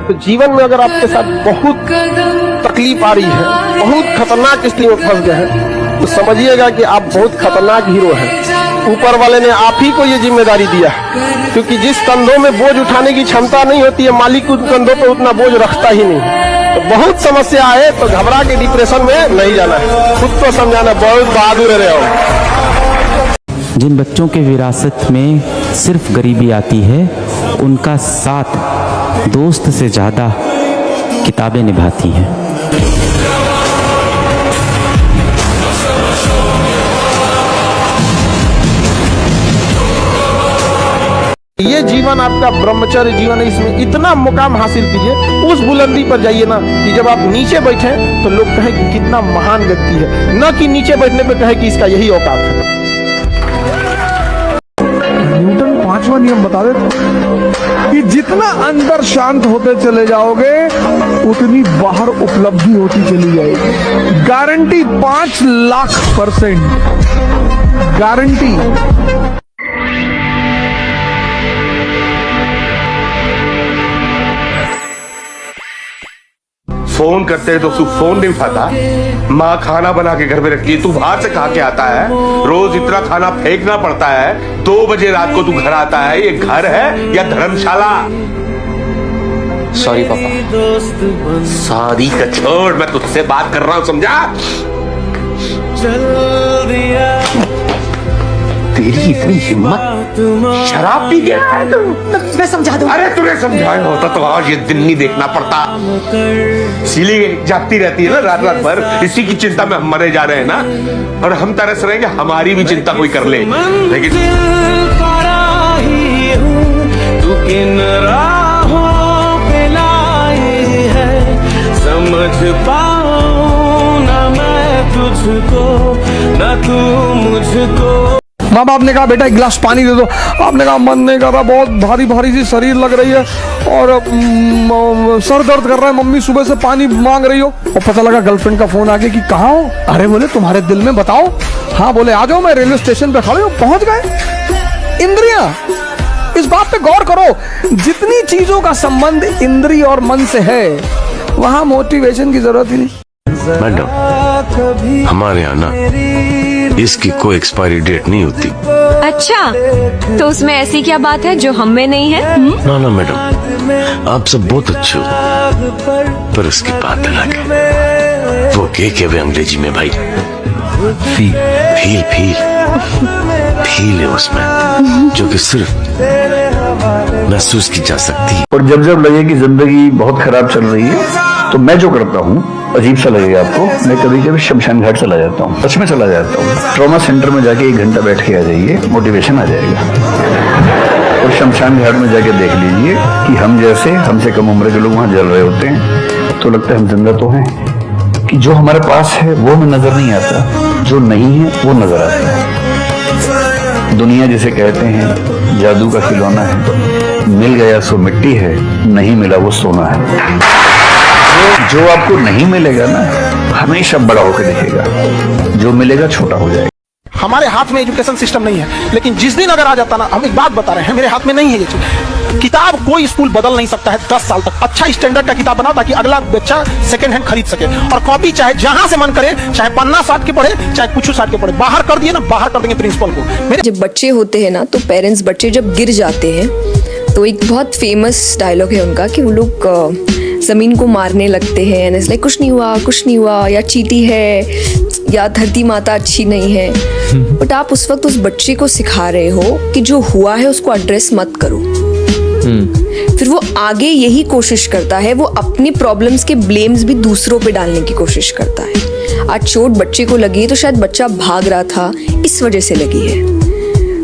तो जीवन में अगर आपके साथ बहुत तकलीफ आ रही है, बहुत खतरनाक स्थिति में फंस गए हैं, तो समझिएगा कि आप बहुत खतरनाक हीरो हैं। ऊपर वाले ने आप ही को ये जिम्मेदारी दिया है, क्योंकि जिस कंधों में बोझ उठाने की क्षमता नहीं होती है, मालिक उन कंधों पर उतना बोझ रखता ही नहीं। तो बहुत समस्या है, तो घबरा के डिप्रेशन में नहीं जाना है, खुद को समझाना। बहुत बहादुर रहे हो। जिन बच्चों के विरासत में सिर्फ गरीबी आती है, उनका साथ दोस्त से ज़्यादा किताबें निभाती हैं। ये जीवन आपका ब्रह्मचर्य जीवन है, इसमें इतना मुकाम हासिल कीजिए, उस बुलंदी पर जाइए ना कि जब आप नीचे बैठे तो लोग कहें कि कितना महान व्यक्ति है, न कि नीचे बैठने पे कहे कि इसका यही औकात है। न्यूटन 5वां नियम बता देते कि जितना अंदर शांत होते चले जाओगे उतनी बाहर उपलब्धि होती चली जाएगी। Guarantee 5,00,000% guarantee. फोन करते हैं तो तू फोन नहीं उठाता। माँ खाना बना के घर में रखती है, तू बाहर से खा के आता है। रोज इतना खाना फेंकना पड़ता है। 2 बजे रात को तू घर आता है। ये घर है या धर्मशाला? सॉरी पापा। सॉरी का छोड़, मैं तुझसे बात कर रहा हूं, समझा? तेरी इतनी हिम्मत, शराब पी गया है तू? मैं समझा दूं। अरे तूने समझाया होता तो आज ये दिन नहीं देखना पड़ता। इसीलिए जागती रहती है ना रात रात भर, इसी की चिंता में हम मरे जा रहे हैं ना। और हम तरस रहे हैं कि हमारी भी चिंता कोई कर ले। लेकिन तू किन राहों पे लाई है, समझ पाऊं ना मैं तुझको, ना तू मुझको। माँ बाप ने कहा बेटा एक गिलास पानी दे दो। आपने कहा मन नहीं कर रहा, बहुत भारी भारी सी शरीर लग रही है और सर दर्द कर रहा है, मम्मी सुबह से पानी मांग रही हो। और पता लगा गर्लफ्रेंड का फोन आ गया कि कहाँ हो? अरे बोले तुम्हारे दिल में बताओ। हाँ बोले आ जाओ, मैं रेलवे स्टेशन पे खड़े हो। पहुंच गए। इंद्रियां, इस बात पे गौर करो, जितनी चीजों का संबंध इंद्रिय और मन से है, वहां मोटिवेशन की जरूरत ही नहीं। मैडम, हमारे यहाँ ना इसकी कोई एक्सपायरी डेट नहीं होती। अच्छा, तो उसमें ऐसी क्या बात है जो हम में नहीं है? ना ना मैडम, आप सब बहुत अच्छे हो, पर उसकी बात अलग है। वो क्या वे अंग्रेजी में भाई, फील फील फील फील है उसमें, जो कि सिर्फ महसूस की जा सकती है। और जब जब लगे कि जिंदगी बहुत खराब चल रही है, तो मैं जो करता हूँ, अजीब सा लगेगा आपको, मैं कभी कभी शमशान घाट चला जाता हूँ। सच में चला जाता हूँ। ट्रॉमा सेंटर में जाके 1 घंटा बैठ के आ जाइए, मोटिवेशन आ जाएगा। और शमशान घाट में जाके देख लीजिए कि हम जैसे हमसे कम उम्र के लोग वहाँ जल रहे होते हैं, तो लगता है हम जिंदा तो हैं। कि जो हमारे पास है वो हमें नजर नहीं आता, जो नहीं है वो नजर आता है। दुनिया जिसे कहते हैं जादू का खिलौना है, मिल गया सो मिट्टी है, नहीं मिला वो सोना है। जो आपको नहीं मिलेगा ना, हमेशा बड़ा होकर दिखेगा, जो मिलेगा छोटा हो जाएगा। हमारे हाथ में एजुकेशन सिस्टम नहीं है, लेकिन जिस दिन अगर आ जाता ना, हम एक बात बता रहे हैं, मेरे हाथ में नहीं है ये चीज। किताब कोई स्कूल बदल नहीं सकता है 10 साल तक। अच्छा स्टैंडर्ड का किताब बनाओ ताकि अगला बच्चा सेकंड हैंड खरीद सके। और कॉपी चाहे जहां से मन करे, चाहे पन्ना साट के पढ़े, चाहे कुछ साट के पढ़े, बाहर कर दिए ना, बाहर कर देंगे प्रिंसिपल को। जब बच्चे होते हैं ना, तो पेरेंट्स बच्चे जब गिर जाते हैं, तो एक बहुत फेमस डायलॉग है उनका कि वो लोग जमीन को मारने लगते हैं, इट्स लाइक कुछ नहीं हुआ, या चींटी है, या धरती माता अच्छी नहीं है। बट आप उस वक्त उस बच्चे को सिखा रहे हो कि जो हुआ है उसको एड्रेस मत करो। फिर वो आगे यही कोशिश करता है, वो अपनी प्रॉब्लम्स के ब्लेम्स भी दूसरों पे डालने की कोशिश करता है। आज चोट बच्चे को लगी है तो शायद बच्चा भाग रहा था, इस वजह से लगी है।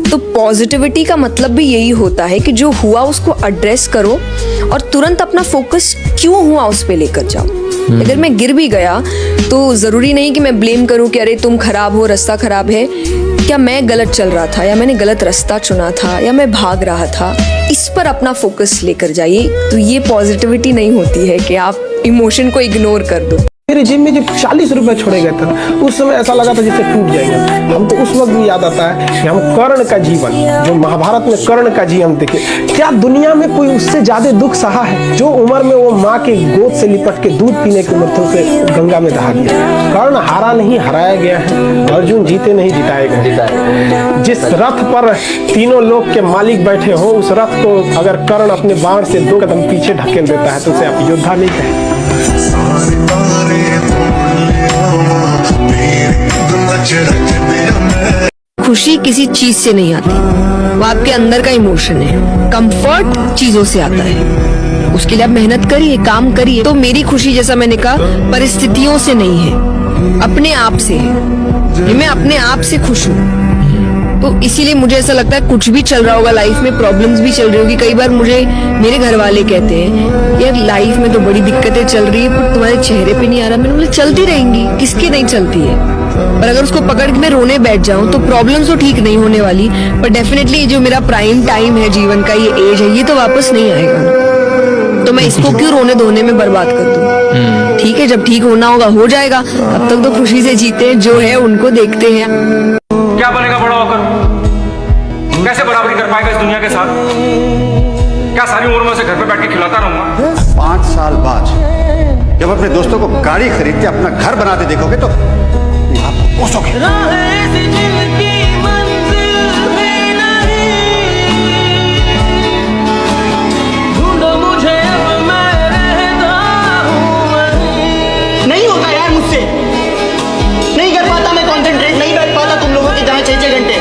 तो पॉजिटिविटी का मतलब भी यही होता है कि जो हुआ उसको एड्रेस करो और तुरंत अपना फोकस क्यों हुआ उस पे लेकर जाओ। अगर मैं गिर भी गया तो जरूरी नहीं कि मैं ब्लेम करूं कि अरे तुम खराब हो, रास्ता खराब है। क्या मैं गलत चल रहा था, या मैंने गलत रास्ता चुना था, या मैं भाग रहा था, इस पर अपना फोकस लेकर जाइए। तो ये पॉजिटिविटी नहीं होती है कि आप इमोशन को इग्नोर कर दो। मेरे जिम में जब 40 रुपए छोड़े गए थे उस समय ऐसा लगा था जैसे टूट जाएगा। हमको उस वक्त भी याद आता है कि हम कर्ण का जीवन, जो महाभारत में कर्ण का जीवन देखे, क्या दुनिया में कोई उससे ज्यादा दुख सहा है? जो उम्र में वो माँ के गोद से लिपट के दूध पीने की उम्र थे उसे गंगा में दहा दिया। कर्ण हारा नहीं, हराया गया है। अर्जुन जीते नहीं, जिताए गए। जिस रथ पर तीनों लोग के मालिक बैठे हो, उस रथ को अगर कर्ण अपने बाण से 2 कदम पीछे ढकेल देता है तो उसे आप योद्धा नहीं कहें। खुशी किसी चीज से नहीं आती, वो आपके अंदर का इमोशन है। कंफर्ट चीजों से आता है, उसके लिए आप मेहनत करिए, काम करिए। तो मेरी खुशी, जैसा मैंने कहा, परिस्थितियों से नहीं है, अपने आप से है। मैं अपने आप से खुश हूँ। तो इसीलिए मुझे ऐसा लगता है कुछ भी चल रहा होगा लाइफ में, प्रॉब्लम्स भी चल रही होगी। कई बार मुझे मेरे घर वाले कहते हैं, यार लाइफ में तो बड़ी दिक्कतें चल रही है पर तुम्हारे चेहरे पे नहीं आ रहा। मैंने बोला चलती रहेंगी, किसके नहीं चलती है, पर अगर उसको पकड़ के मैं रोने बैठ जाऊं तो प्रॉब्लम्स तो ठीक नहीं होने वाली, पर डेफिनेटली जो मेरा प्राइम टाइम है जीवन का, ये एज है, ये तो वापस नहीं आएगा ना। तो मैं इसको क्यों रोने धोने में बर्बाद कर दूं? ठीक है, जब ठीक होना होगा हो जाएगा, तब तक तो खुशी से जीते, जो है उनको देखते हैं। क्या बनेगा बड़ा होकर? कैसे बराबरी कर पाएगा इस दुनिया के साथ? क्या सारी उम्र में उसे घर पे बैठ के खिलाता रहूंगा? 5 साल बाद जब अपने दोस्तों को गाड़ी खरीद के अपना घर बनाते देखोगे तो आप कोसोगे। नहीं होता यार मुझसे, नहीं कर पाता मैं कंसंट्रेट, नहीं बैठ पाता तुम लोगों के जहाँ 6-6 घंटे।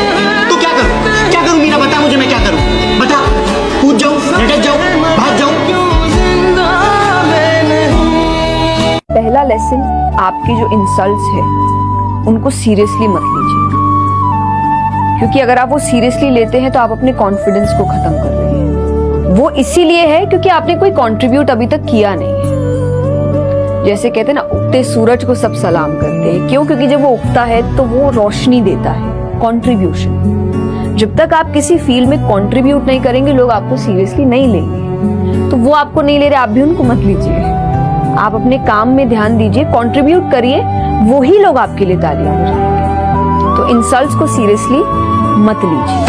तो क्या करूं, क्या करूं मीरा, बता मुझे, मैं क्या करूं? बता, कूद जाऊं, झटक जाऊं, भाग जाऊं? पहला लेसन, आपकी जो इंसल्ट्स है उनको सीरियसली मत लीजिए, क्योंकि अगर आप वो सीरियसली लेते हैं तो आप अपने कॉन्फिडेंस को खत्म कर रहे हैं। वो इसीलिए है क्योंकि आपने कोई कंट्रीब्यूट अभी तक किया नहीं है। जैसे कहते हैं ना, उगते सूरज को सब सलाम करते हैं। क्यों? क्योंकि जब वो उगता है तो वो रोशनी देता है, कंट्रीब्यूशन। जब तक आप किसी फील्ड में कंट्रीब्यूट नहीं करेंगे, लोग आपको सीरियसली नहीं लेंगे। तो वो आपको नहीं ले रहे, आप भी उनको मत लीजिए। आप अपने काम में ध्यान दीजिए, कंट्रीब्यूट करिए, वही लोग आपके लिए तालियां बजाएंगे। तो इंसल्ट्स को सीरियसली मत लीजिए।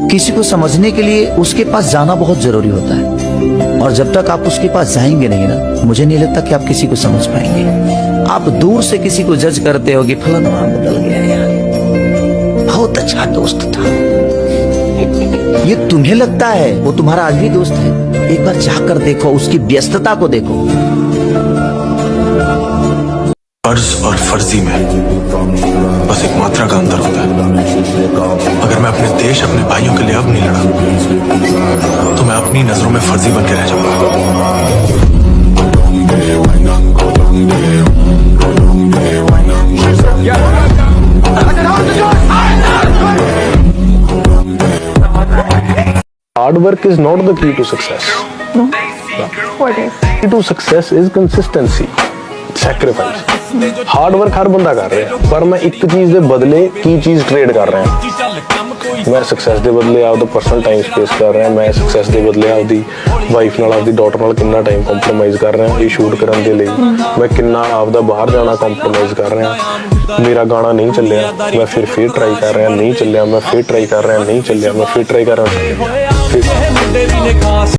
किसी को समझने के लिए उसके पास जाना बहुत जरूरी होता है, और जब तक आप उसके पास जाएंगे नहीं ना, मुझे नहीं लगता कि आप किसी को समझ पाएंगे। आप दूर से किसी को जज करते हो कि फलाना बदल गया यार, बहुत अच्छा दोस्त था, ये तुम्हें लगता है वो तुम्हारा आज भी दोस्त है? एक बार जाकर देखो, उसकी व्यस्तता को देखो। फर्ज और फर्जी में बस एक मात्रा का अंतर होता है। अगर मैं अपने देश, अपने भाइयों के लिए अब नहीं लड़ा तो मैं अपनी नजरों में फर्जी बन के रह जाऊंगा। Hard work is not the key to success. No. What is? Key to success is consistency, sacrifice. Hard work हर बंदा कर रहा है, पर मैं एक चीज ਦੇ ਬਦਲੇ ਕੀ ਚੀਜ਼ ਟ੍ਰੇਡ ਕਰ ਰਿਹਾ ਹਾਂ। ਮੈਂ ਸਕਸੈਸ ਦੇ ਬਦਲੇ ਆਪਦਾ ਪਰਸਨਲ ਟਾਈਮ ਸਪੇਸ ਕਰ ਰਿਹਾ, ਮੈਂ ਸਕਸੈਸ ਦੇ ਬਦਲੇ ਆਪਦੀ ਵਾਈਫ ਨਾਲ, ਆਪਦੀ ਡਾਟਰ ਨਾਲ ਕਿੰਨਾ ਟਾਈਮ ਕੰਪਰੋਮਾਈਜ਼ ਕਰ ਰਿਹਾ ਇਹ ਸ਼ੂਟ ਕਰਨ ਦੇ ਲਈ। ਮੈਂ ਕਿੰਨਾ ਆਪਦਾ ਬਾਹਰ ਜਾਣਾ ਕੰਪਰੋਮਾਈਜ਼ ਕਰ ਰਿਹਾ। ਮੇਰਾ ਗਾਣਾ ਨਹੀਂ ਚੱਲਿਆ, ਮੈਂ ਫਿਰ ਟਰਾਈ ਕਰ ਰਿਹਾ, ਨਹੀਂ ਚੱਲਿਆ, ਮੈਂ ਫਿਰ ਟਰਾਈ ਕਰ ਰਿਹਾ, ਨਹੀਂ ਚੱਲਿਆ, ਮੈਂ ਫਿਰ ਟਰਾਈ ਕਰ ਰਿਹਾ।